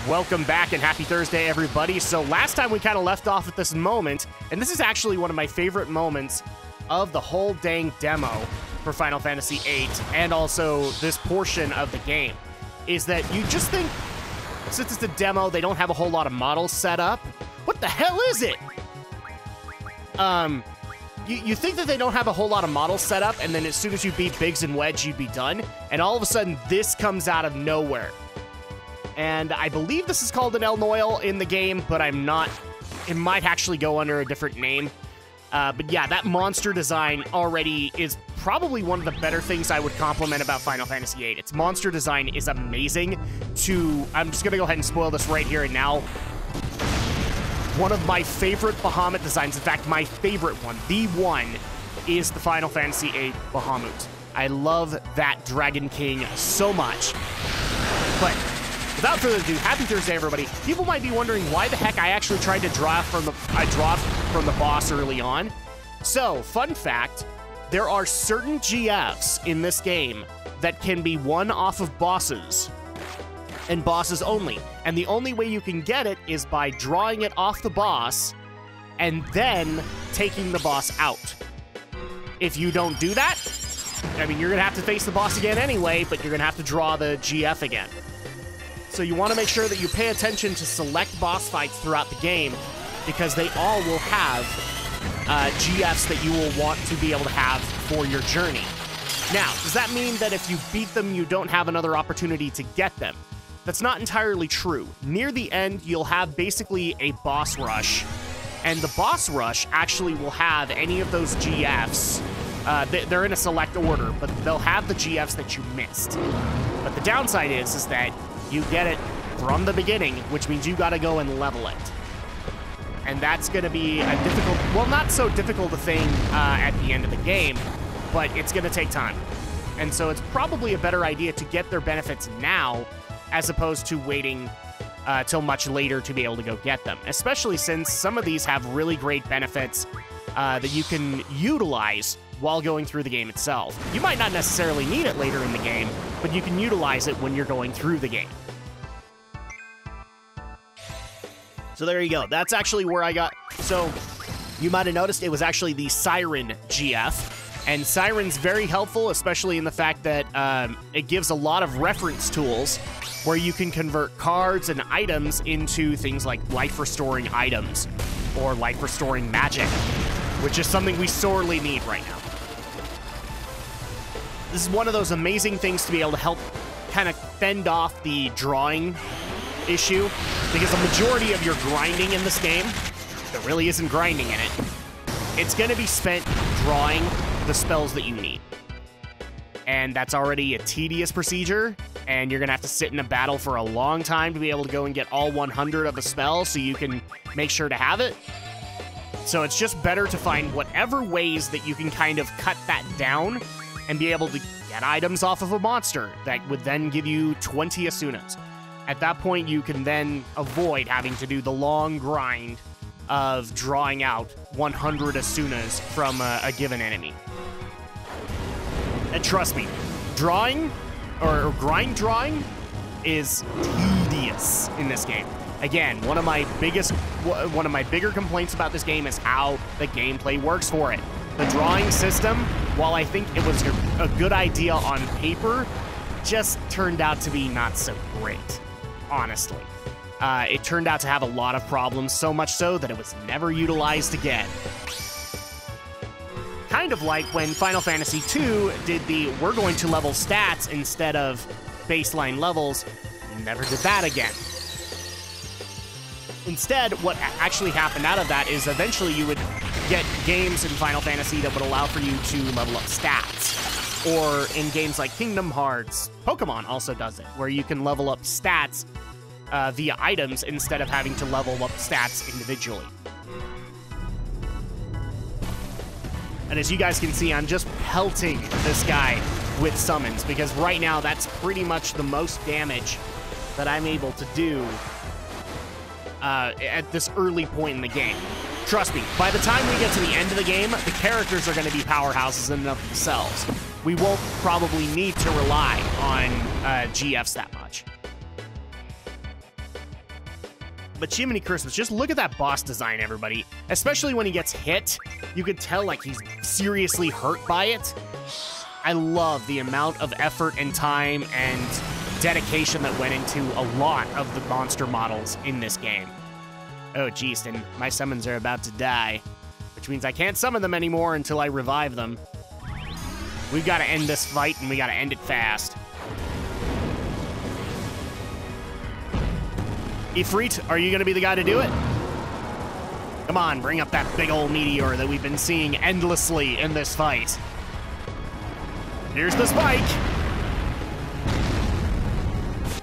Welcome back and happy Thursday, everybody. So last time we kind of left off at this moment, and this is actually one of my favorite moments of the whole dang demo for Final Fantasy VIII, and also this portion of the game, is that you just think, since it's a demo, they don't have a whole lot of models set up. What the hell is it? You think that they don't have a whole lot of models set up, and then as soon as you beat Biggs and Wedge, you'd be done, and all of a sudden, this comes out of nowhere. And I believe this is called an El Noil in the game, but I'm not. It might actually go under a different name. But yeah, that monster design already is probably one of the better things I would compliment about Final Fantasy VIII. Its monster design is amazing. I'm just going to go ahead and spoil this right here and now. One of my favorite Bahamut designs, in fact, my favorite one, the one, is the Final Fantasy VIII Bahamut. I love that Dragon King so much. But without further ado, happy Thursday, everybody. People might be wondering why the heck I actually tried to draw from the boss early on. So, fun fact, there are certain GFs in this game that can be won off of bosses, and bosses only. And the only way you can get it is by drawing it off the boss and then taking the boss out. If you don't do that, I mean, you're gonna have to face the boss again anyway, but you're gonna have to draw the GF again. So you want to make sure that you pay attention to select boss fights throughout the game, because they all will have GFs that you will want to be able to have for your journey. Now, does that mean that if you beat them, you don't have another opportunity to get them? That's not entirely true. Near the end, you'll have basically a boss rush, and the boss rush actually will have any of those GFs. They're in a select order, but they'll have the GFs that you missed. But the downside is that you get it from the beginning, which means you got to go and level it. And that's going to be a difficult, well, not so difficult a thing at the end of the game, but it's going to take time. And so it's probably a better idea to get their benefits now, as opposed to waiting till much later to be able to go get them. Especially since some of these have really great benefits that you can utilize while going through the game itself. You might not necessarily need it later in the game, but you can utilize it when you're going through the game. So there you go. That's actually where I got... So you might have noticed it was actually the Siren GF. And Siren's very helpful, especially in the fact that it gives a lot of reference tools where you can convert cards and items into things like life-restoring items or life-restoring magic, which is something we sorely need right now. This is one of those amazing things to be able to help kind of fend off the drawing issue, because the majority of your grinding in this game, there really isn't grinding in it, it's going to be spent drawing the spells that you need. And that's already a tedious procedure, and you're going to have to sit in a battle for a long time to be able to go and get all 100 of a spell so you can make sure to have it. So it's just better to find whatever ways that you can kind of cut that down and be able to get items off of a monster that would then give you 20 Asunas. At that point, you can then avoid having to do the long grind of drawing out 100 Asunas from a given enemy. And trust me, drawing, or grind drawing, is tedious in this game. Again, one of my bigger complaints about this game is how the gameplay works for it. The drawing system, while I think it was a good idea on paper, just turned out to be not so great, honestly. It turned out to have a lot of problems, so much so that it was never utilized again. Kind of like when Final Fantasy II did the we're going to level stats instead of baseline levels, never did that again. Instead, what actually happened out of that is eventually you would get games in Final Fantasy that would allow for you to level up stats. Or in games like Kingdom Hearts, Pokemon also does it, where you can level up stats via items instead of having to level up stats individually. And as you guys can see, I'm just pelting this guy with summons, because right now that's pretty much the most damage that I'm able to do at this early point in the game. Trust me, by the time we get to the end of the game, the characters are going to be powerhouses in and of themselves. We won't probably need to rely on GFs that much. But Jiminy Christmas, just look at that boss design, everybody. Especially when he gets hit, you could tell like he's seriously hurt by it. I love the amount of effort and time and dedication that went into a lot of the monster models in this game. Oh, geez, and my summons are about to die, which means I can't summon them anymore until I revive them. We've got to end this fight, and we got to end it fast. Ifrit, are you going to be the guy to do it? Come on, bring up that big old meteor that we've been seeing endlessly in this fight. Here's the spike.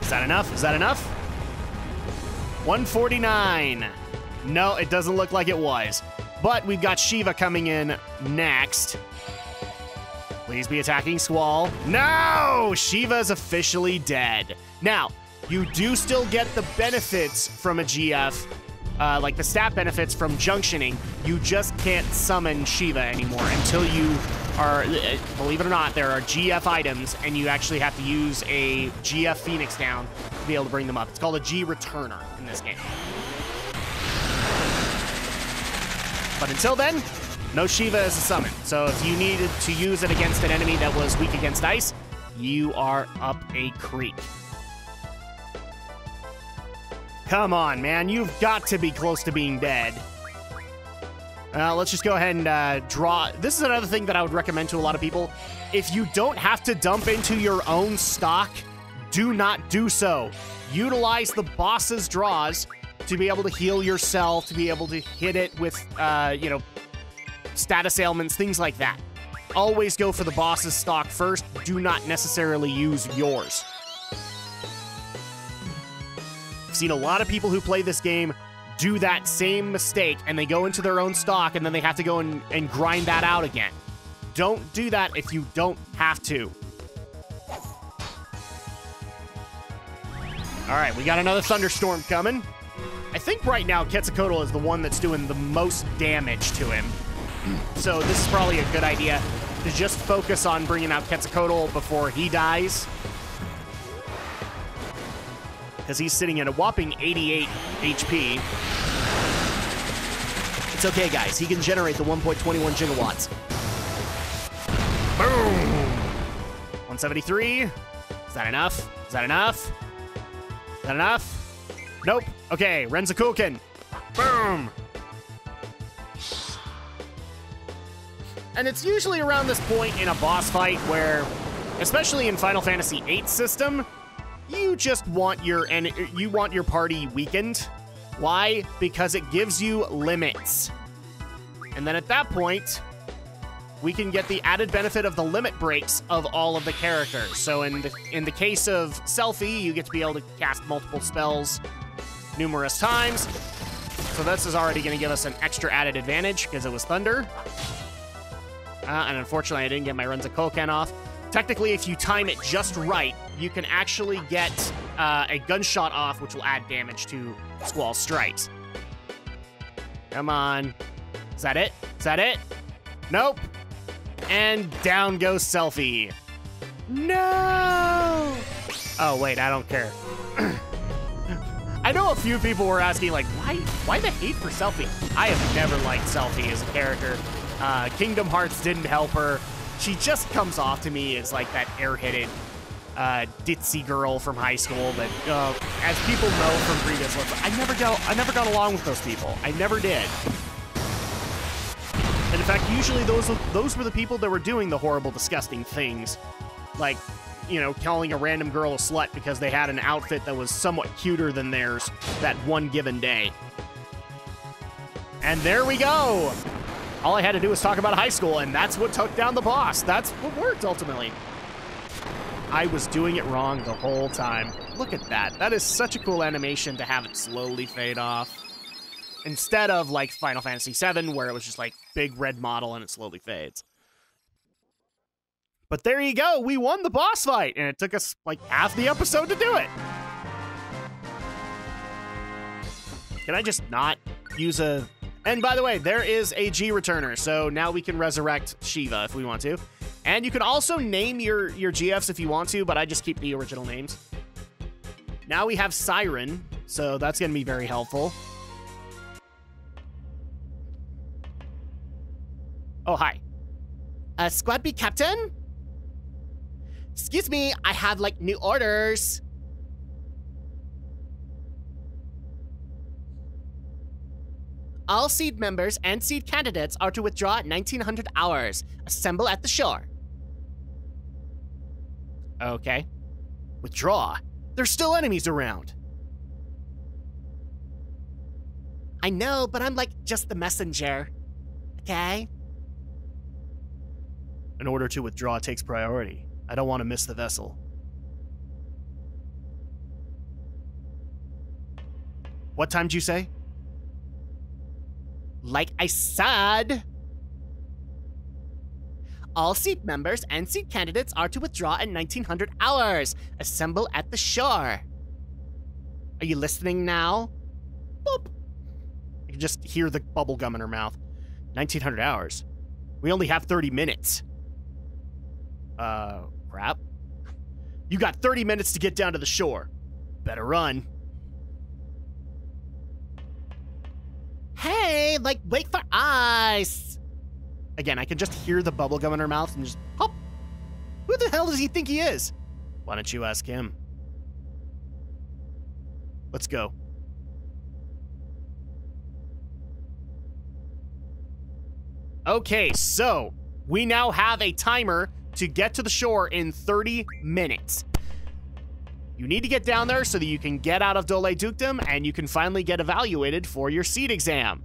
Is that enough? Is that enough? 149. No, it doesn't look like it was. But we've got Shiva coming in next. Please be attacking Squall. No! Shiva's officially dead. Now, you do still get the benefits from a GF, like the stat benefits from junctioning. You just can't summon Shiva anymore until you are, believe it or not, there are GF items, and you actually have to use a GF Phoenix down to be able to bring them up. It's called a G Returner in this game. But until then, no Shiva as a summon. So if you needed to use it against an enemy that was weak against ice, you are up a creek. Come on, man. You've got to be close to being dead. Let's just go ahead and draw. This is another thing that I would recommend to a lot of people. If you don't have to dump into your own stock, do not do so. Utilize the boss's draws to be able to heal yourself, to be able to hit it with, you know, status ailments, things like that. Always go for the boss's stock first. Do not necessarily use yours. I've seen a lot of people who play this game do that same mistake, and they go into their own stock, and then they have to go and grind that out again. Don't do that if you don't have to. All right, we got another thunderstorm coming. I think right now Quetzalcoatl is the one that's doing the most damage to him. So this is probably a good idea to just focus on bringing out Quetzalcoatl before he dies. Because he's sitting at a whopping 88 HP. It's okay, guys. He can generate the 1.21 gigawatts. Boom! 173. Is that enough? Is that enough? Is that enough? Nope. Okay, Renzakuken. Boom! And it's usually around this point in a boss fight where, especially in Final Fantasy VIII system, you just want your party weakened. Why? Because it gives you limits. And then at that point, we can get the added benefit of the limit breaks of all of the characters. So in the case of Selphie, you get to be able to cast multiple spells numerous times. So this is already going to give us an extra added advantage because it was Thunder. And unfortunately, I didn't get my Renzakuken off. Technically, if you time it just right, you can actually get a gunshot off, which will add damage to Squall's strikes. Come on. Is that it? Is that it? Nope. And down goes Selphie. No! Oh, wait, I don't care. I know a few people were asking, like, why the hate for Selphie? I have never liked Selphie as a character. Kingdom Hearts didn't help her. She just comes off to me as like that airheaded, ditzy girl from high school that, as people know from previous ones, I never got along with those people. I never did. And in fact, usually those were the people that were doing the horrible, disgusting things, like, you know, calling a random girl a slut because they had an outfit that was somewhat cuter than theirs that one given day. And there we go. All I had to do was talk about high school, and that's what took down the boss. That's what worked, ultimately. I was doing it wrong the whole time. Look at that. That is such a cool animation to have it slowly fade off. Instead of, like, Final Fantasy VII, where it was just, like, big red model and it slowly fades. But there you go. We won the boss fight, and it took us, like, half the episode to do it. Can I just not use a... And by the way, there is a G returner, so now we can resurrect Shiva if we want to. And you can also name your GFs if you want to, but I just keep the original names. Now we have Siren, So that's going to be very helpful. Oh, hi. Squad B Captain? Excuse me, I have, like, new orders. All seed members and seed candidates are to withdraw at 1900 hours. Assemble at the shore. Okay. Withdraw? There's still enemies around. I know, but I'm like just the messenger. Okay? An order to withdraw takes priority. I don't want to miss the vessel. What time did you say? Like I said. All seat members and seat candidates are to withdraw at 1900 hours. Assemble at the shore. Are you listening now? Boop. You can just hear the bubble gum in her mouth. 1900 hours. We only have 30 minutes. Crap. You got 30 minutes to get down to the shore. Better run. Hey, like, wait for us. Again, I can just hear the bubble gum in her mouth and just hop. Who the hell does he think he is? Why don't you ask him? Let's go. Okay, so we now have a timer to get to the shore in 30 minutes. You need to get down there so that you can get out of Dole Dukedom and you can finally get evaluated for your seed exam.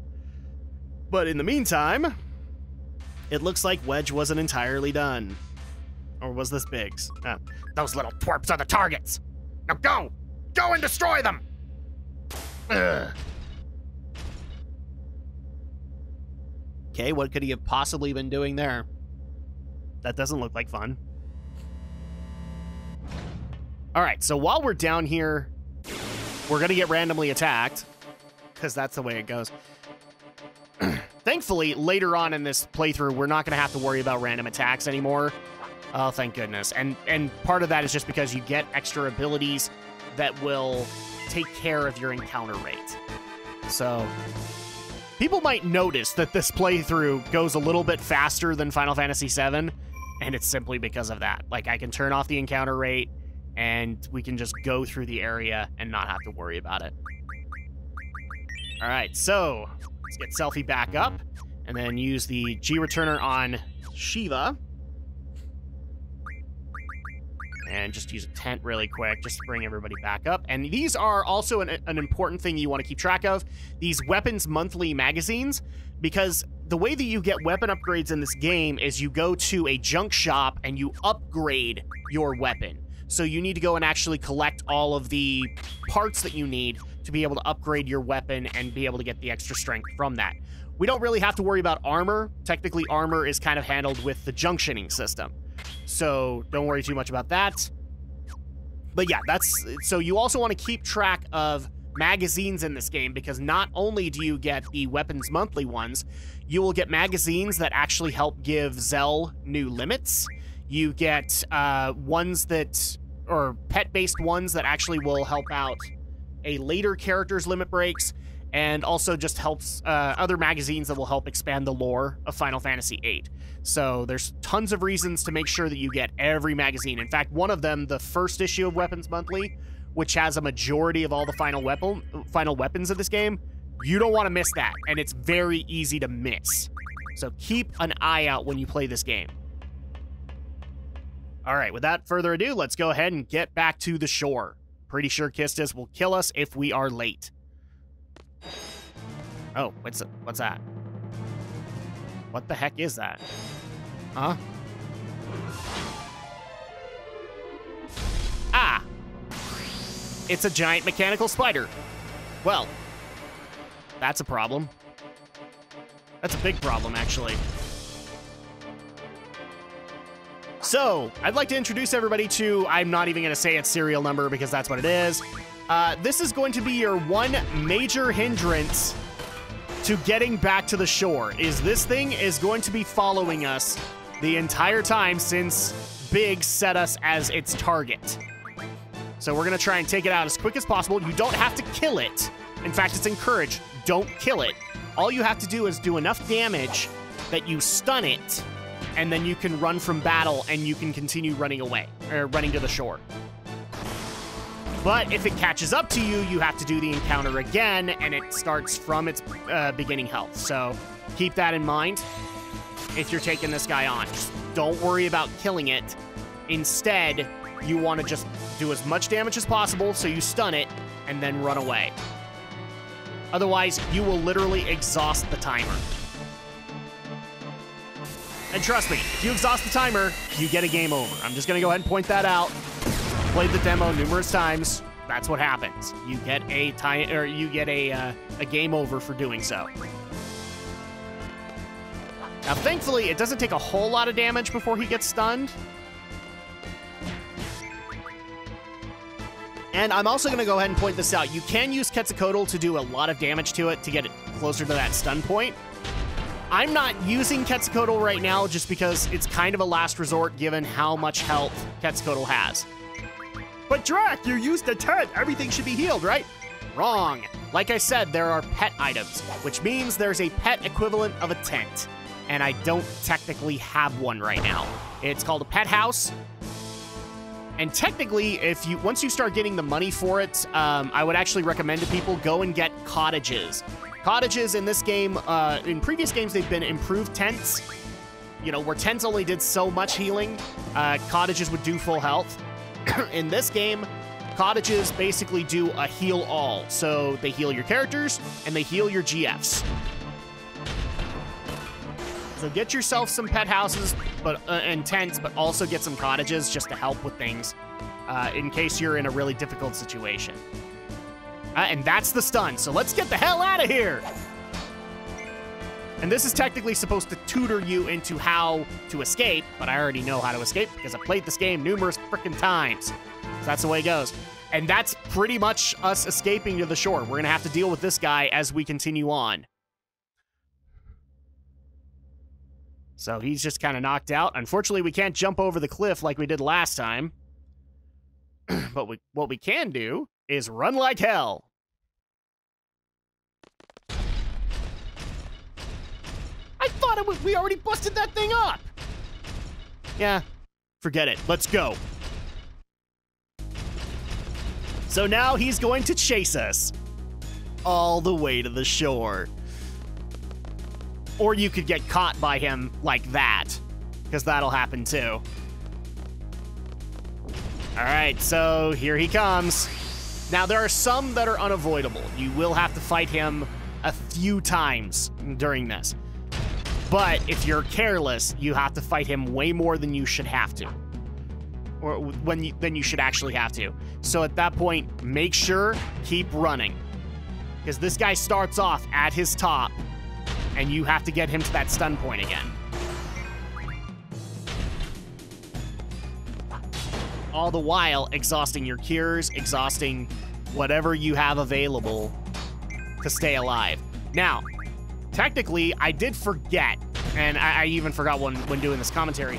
But in the meantime, it looks like Wedge wasn't entirely done. Or was this Biggs? Those little twerps are the targets. Now go! Go and destroy them! Ugh. Okay, what could he have possibly been doing there? That doesn't look like fun. All right, so while we're down here, we're going to get randomly attacked, because that's the way it goes. Thankfully, later on in this playthrough, we're not going to have to worry about random attacks anymore. Oh, thank goodness. And part of that is just because you get extra abilities that will take care of your encounter rate. So people might notice that this playthrough goes a little bit faster than Final Fantasy VII, and it's simply because of that. Like, I can turn off the encounter rate, and we can just go through the area and not have to worry about it. All right, so let's get Selphie back up, and then use the G-Returner on Shiva. And just use a tent really quick, just to bring everybody back up. And these are also an important thing you want to keep track of. These Weapons Monthly magazines, because the way that you get weapon upgrades in this game is you go to a junk shop and you upgrade your weapon. So you need to go and actually collect all of the parts that you need to be able to upgrade your weapon and be able to get the extra strength from that. We don't really have to worry about armor. Technically, armor is kind of handled with the junctioning system. So don't worry too much about that. But yeah, so you also want to keep track of magazines in this game, because not only do you get the Weapons Monthly ones, you will get magazines that actually help give Zell new limits. You get ones that, or pet-based ones that actually will help out a later character's limit breaks, and also just helps other magazines that will help expand the lore of Final Fantasy VIII. So there's tons of reasons to make sure that you get every magazine. In fact, one of them, the first issue of Weapons Monthly, which has a majority of all the final weapons of this game, you don't want to miss that, and it's very easy to miss. So keep an eye out when you play this game. All right, without further ado, let's go ahead and get back to the shore. Pretty sure Kistis will kill us if we are late. Oh, what's that? What the heck is that? Huh? Ah! It's a giant mechanical spider. Well, that's a problem. That's a big problem, actually. So, I'd like to introduce everybody to, I'm not even going to say its serial number because that's what it is. This is going to be your one major hindrance to getting back to the shore, is this thing is going to be following us the entire time since Big set us as its target. So we're going to try and take it out as quick as possible. You don't have to kill it. In fact, it's encouraged. Don't kill it. All you have to do is do enough damage that you stun it, and then you can run from battle and you can continue running away, or running to the shore. But if it catches up to you, you have to do the encounter again, and it starts from its beginning health. So keep that in mind if you're taking this guy on. Just don't worry about killing it. Instead, you want to just do as much damage as possible, so you stun it, and then run away. Otherwise, you will literally exhaust the timer. And trust me, if you exhaust the timer, you get a game over. I'm just going to go ahead and point that out. Played the demo numerous times. That's what happens. You get a game over for doing so. Now, thankfully, it doesn't take a whole lot of damage before he gets stunned. And I'm also going to go ahead and point this out. You can use Quetzalcoatl to do a lot of damage to it to get it closer to that stun point. I'm not using Quetzalcoatl right now just because it's kind of a last resort given how much health Quetzalcoatl has. But Drak, you used a tent. Everything should be healed, right? Wrong. Like I said, there are pet items, which means there's a pet equivalent of a tent. And I don't technically have one right now. It's called a pet house. And technically, once you start getting the money for it, I would actually recommend to people go and get cottages. Cottages in this game, in previous games, they've been improved tents. You know, where tents only did so much healing, cottages would do full health. In this game, cottages basically do a heal all. So they heal your characters, and they heal your GFs. So get yourself some pet houses and tents, but also get some cottages just to help with things in case you're in a really difficult situation. And that's the stun, so let's get the hell out of here! And this is technically supposed to tutor you into how to escape, but I already know how to escape because I've played this game numerous frickin' times. So that's the way it goes. And that's pretty much us escaping to the shore. We're gonna have to deal with this guy as we continue on. So he's just kind of knocked out. Unfortunately, we can't jump over the cliff like we did last time. But what we can do is run like hell. I thought we already busted that thing up. Yeah, forget it. Let's go. So now he's going to chase us all the way to the shore. Or you could get caught by him like that, because that'll happen too. All right, so here he comes. Now, there are some that are unavoidable. You will have to fight him a few times during this. But if you're careless, you have to fight him way more than you should have to. Or than you should actually have to. So at that point, make sure, keep running. Because this guy starts off at his top, and you have to get him to that stun point again. All the while exhausting your cures, exhausting whatever you have available to stay alive. Now, technically, I did forget, and I even forgot when doing this commentary.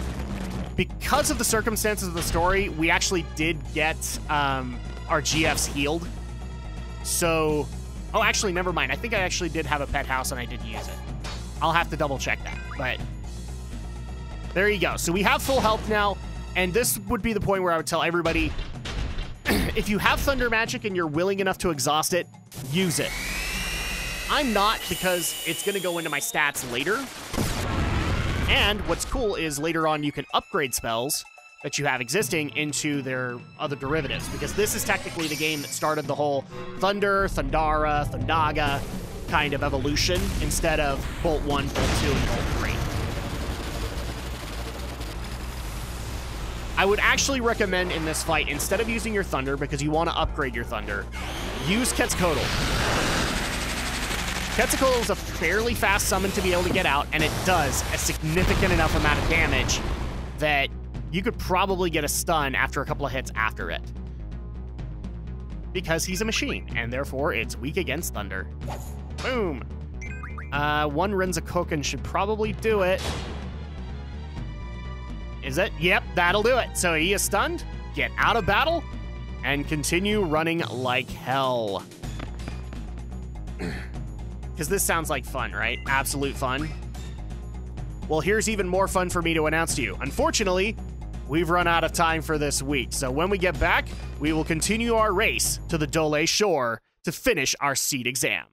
Because of the circumstances of the story, we actually did get our GFs healed. So, oh, actually, never mind. I think I actually did have a pet house and I did use it. I'll have to double check that, but there you go. So we have full health now, and this would be the point where I would tell everybody, if you have thunder magic and you're willing enough to exhaust it, use it. I'm not, because it's going to go into my stats later. And what's cool is later on you can upgrade spells that you have existing into their other derivatives, because this is technically the game that started the whole Thunder, Thundara, Thundaga kind of evolution instead of Bolt 1, Bolt 2, and Bolt 3. I would actually recommend in this fight, instead of using your Thunder, because you want to upgrade your Thunder, use Quetzalcoatl. Quetzalcoatl is a fairly fast summon to be able to get out, and it does a significant enough amount of damage that you could probably get a stun after a couple of hits after it. Because he's a machine, and therefore it's weak against Thunder. Boom. One Renzakoken should probably do it. Is it? Yep, that'll do it. So he is stunned. Get out of battle. and continue running like hell. Because this sounds like fun, right? Absolute fun. Well, here's even more fun for me to announce to you. Unfortunately, we've run out of time for this week, so when we get back, we will continue our race to the Dole shore to finish our seed exam.